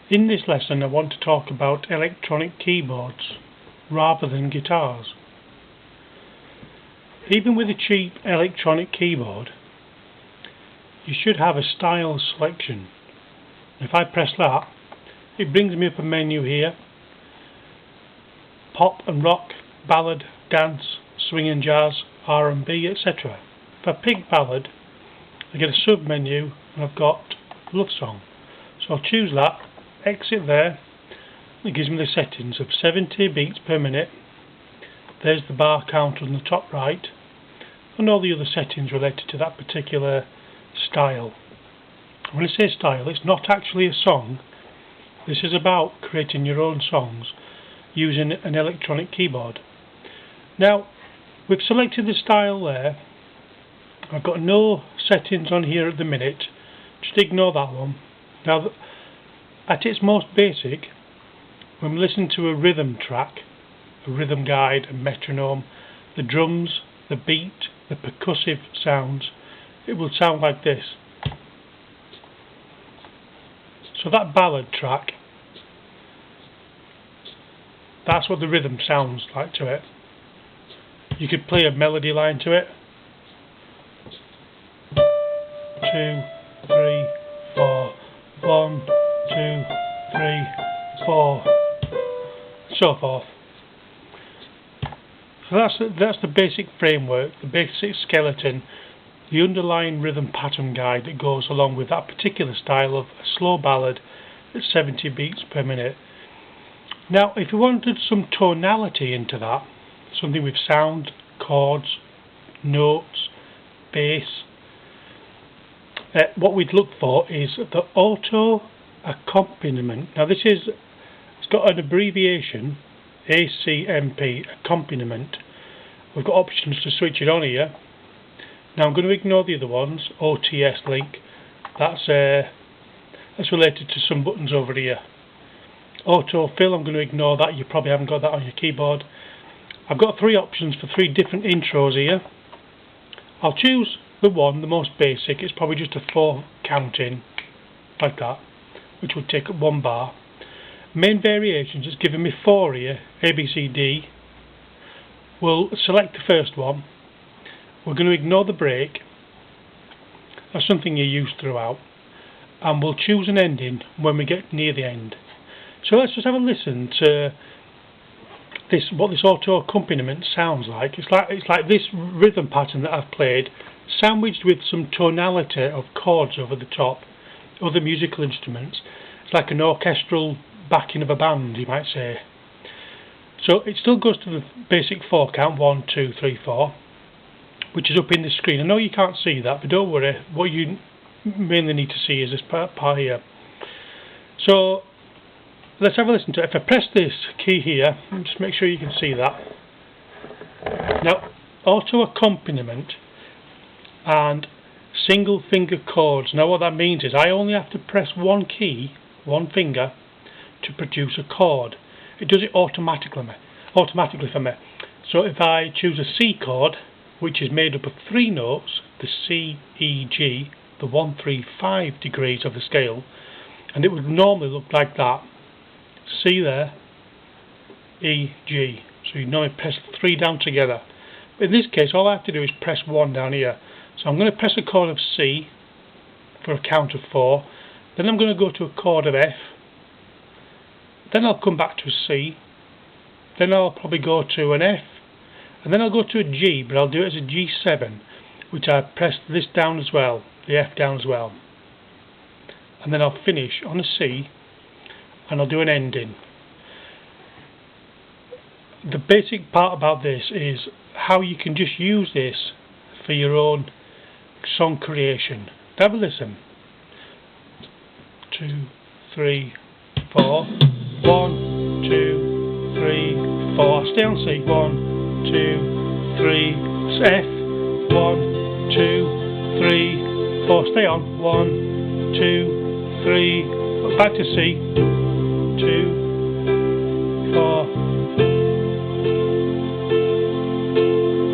In this lesson I want to talk about electronic keyboards rather than guitars. Even with a cheap electronic keyboard, you should have a style selection. If I press that, it brings me up a menu here: pop and rock, ballad, dance, swing and jazz, R&B, etc. If I pick ballad, I get a sub menu and I've got love song. So I'll choose that, exit there. It gives me the settings of 70 beats per minute. There's the bar counter on the top right, and all the other settings related to that particular style. When I say style, it's not actually a song. This is about creating your own songs using an electronic keyboard. Now, we've selected the style there. I've got no settings on here at the minute. Just ignore that one. Now, at its most basic, when we listen to a rhythm track, a rhythm guide, a metronome, the drums, the beat, the percussive sounds, it will sound like this. So that ballad track, that's what the rhythm sounds like to it. You could play a melody line to it. 2, 3, 4. 1, 2, 3, 4. So forth. So that's the basic framework, the basic skeleton, the underlying rhythm pattern guide that goes along with that particular style of a slow ballad at 70 beats per minute. Now, if you wanted some tonality into that, something with sound, chords, notes, bass, what we'd look for is the Auto Accompaniment. Now it's got an abbreviation, ACMP, accompaniment. We've got options to switch it on here. Now I'm going to ignore the other ones. OTS link, that's related to some buttons over here. Autofill, I'm going to ignore that. You probably haven't got that on your keyboard. I've got three options for three different intros here. I'll choose the most basic. It's probably just a 4 counting, like that, which would take up 1 bar. Main variations, it's giving me 4 here, A, B, C, D. We'll select the first one. We're going to ignore the break. That's something you use throughout. And we'll choose an ending when we get near the end. So let's just have a listen to what this auto accompaniment sounds like. It's like this rhythm pattern that I've played, sandwiched with some tonality of chords over the top, other musical instruments. It's like an orchestral backing of a band, you might say. So it still goes to the basic 4 count, 1, 2, 3, 4, which is up in the screen. I know you can't see that, but don't worry. What you mainly need to see is this part here. So let's have a listen to it. If I press this key here, just make sure you can see that. Now, auto accompaniment and single finger chords. Now what that means is I only have to press one key, one finger, to produce a chord. It does it automatically for me. So if I choose a C chord, which is made up of 3 notes, the C, E, G, the 1, 3, 5 degrees of the scale, and it would normally look like that. C there, E, G. So you normally press 3 down together. But in this case, all I have to do is press 1 down here. So I'm going to press a chord of C for a count of 4. Then I'm going to go to a chord of F. Then I'll come back to a C. Then I'll probably go to an F. And then I'll go to a G, but I'll do it as a G7, which I pressed this down as well, the F down as well. And then I'll finish on a C, and I'll do an ending. The basic part about this is how you can just use this for your own song creation. Have a listen. 2, 3, 4. 1, 2, 3, 4. Stay on C. 1, 2, 3. F. 1, 2, 3, 4. Stay on. 1, 2, 3. Back to C. 2, 4.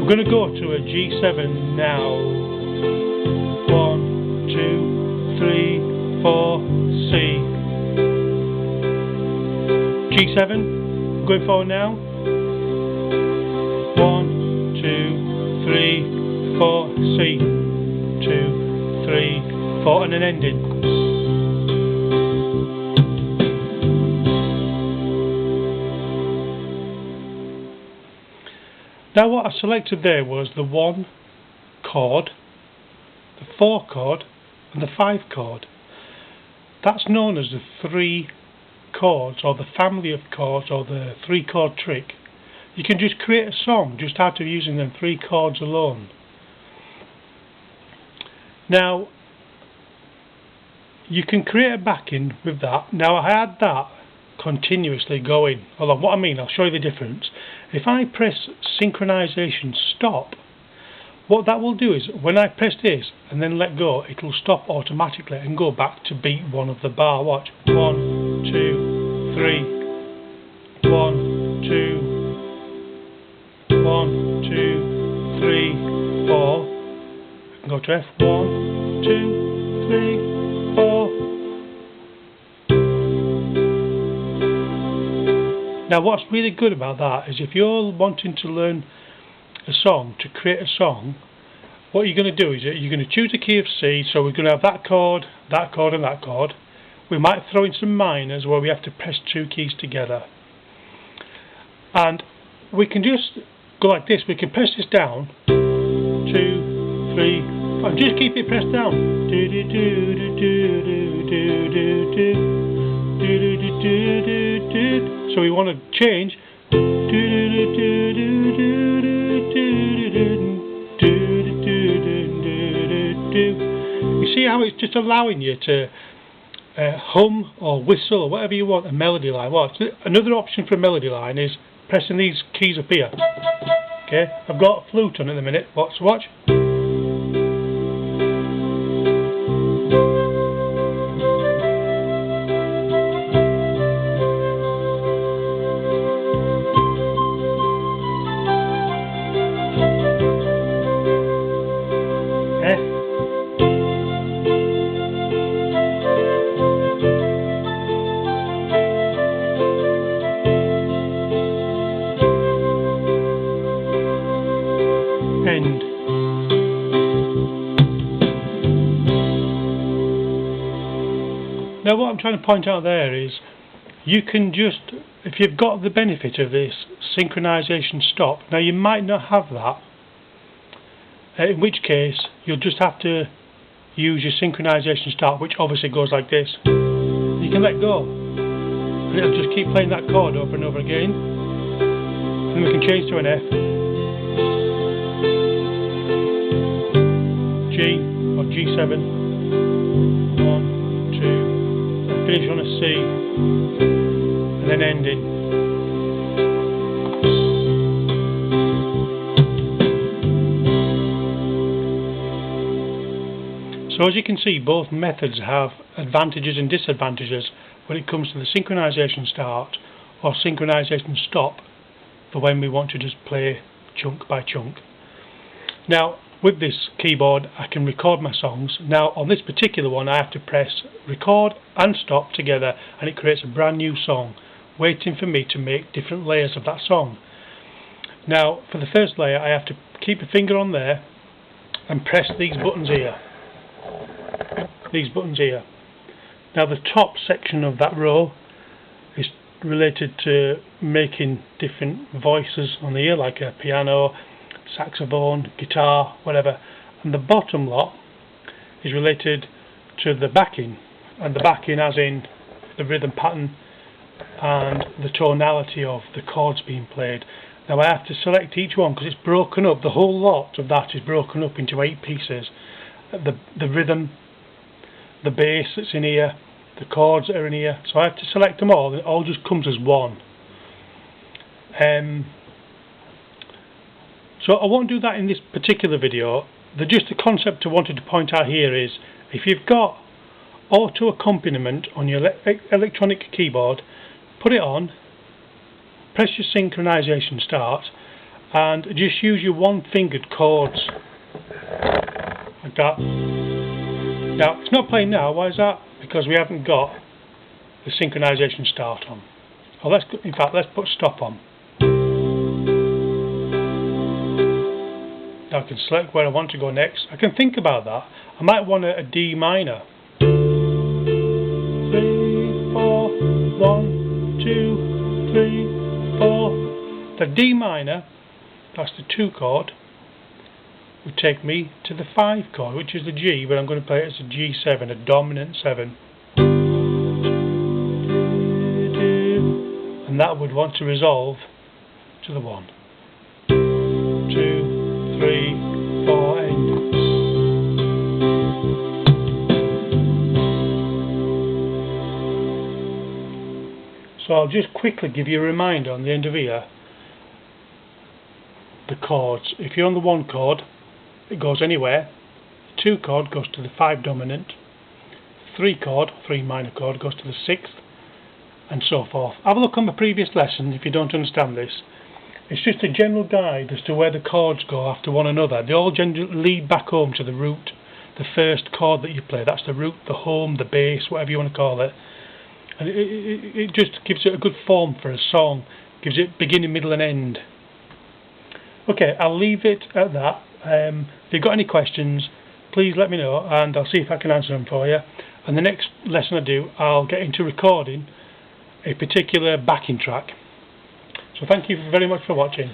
I'm going to go to a G7 now. 1, 2, 3, 4, C. G7, going forward now. 1, 2, 3, 4, C, 2, 3, 4, and then ending. Now what I selected there was the 1 chord, the 4 chord and the 5 chord. That's known as the 3 chords, or the family of chords, or the 3 chord trick. You can just create a song just out of using them 3 chords alone. Now you can create a backing with that. Now I had that continuously going along. What I mean, I'll show you the difference. If I press synchronization stop, what that will do is when I press this and then let go, it will stop automatically and go back to beat 1 of the bar. Watch. 1, 2, 3, 1, 2, 1, 2, 3, 4. I can go to F. 1, 2, 3, 4. Now what's really good about that is if you're wanting to learn a song, to create a song, what you're going to do is you're going to choose a key of C, so we're going to have that chord and that chord. We might throw in some minors where we have to press 2 keys together. And we can just go like this, we can press this down, 2, 3, 4, and just keep it pressed down. So we want to change. You see how it's just allowing you to hum or whistle or whatever you want a melody line. Well, another option for a melody line is pressing these keys up here. Okay, I've got a flute on at the minute. Watch. End. Now what I'm trying to point out there is you can just, if you've got the benefit of this synchronization stop, now you might not have that, in which case you'll just have to use your synchronization start, which obviously goes like this. You can let go and it'll just keep playing that chord over and over again, and then we can change to an F, G or G7, 1, 2, and finish on a C, and then ending. So as you can see, both methods have advantages and disadvantages when it comes to the synchronization start or synchronization stop for when we want to just play chunk by chunk. Now with this keyboard I can record my songs. Now on this particular one I have to press record and stop together, and it creates a brand new song waiting for me to make different layers of that song. Now for the first layer I have to keep a finger on there and press these buttons here. Now the top section of that row is related to making different voices on the ear, like a piano, saxophone, guitar, whatever, and the bottom lot is related to the backing, and the backing as in the rhythm pattern and the tonality of the chords being played. Now I have to select each one because it's broken up, the whole lot of that is broken up into 8 pieces. The rhythm, the bass that's in here, the chords that are in here, so I have to select them all, and it all just comes as one. So I won't do that in this particular video. Just the concept I wanted to point out here is, if you've got Auto Accompaniment on your electronic keyboard, put it on, press your synchronization start, and just use your one-fingered chords like that. Now it's not playing now. Why is that? Because we haven't got the synchronization start on. Or in fact, let's put stop on. Now I can select where I want to go next. I can think about that. I might want a D minor. 3, 4, 1, 2, 3, 4. The D minor, that's the 2 chord, would take me to the 5 chord, which is the G, but I'm going to play it as a G7, a dominant 7. And that would want to resolve to the 1, 2, 3, 4, end. So I'll just quickly give you a reminder on the end of here. The chords. If you're on the 1 chord, it goes anywhere. The 2 chord goes to the 5 dominant. 3 chord, 3 minor chord, goes to the 6th, and so forth. Have a look on the previous lesson if you don't understand this. It's just a general guide as to where the chords go after one another. They all generally lead back home to the root, the first chord that you play. That's the root, the home, the bass, whatever you want to call it. And it just gives it a good form for a song. Gives it beginning, middle and end. Okay, I'll leave it at that. If you've got any questions, please let me know and I'll see if I can answer them for you. And the next lesson I do, I'll get into recording a particular backing track. So thank you very much for watching.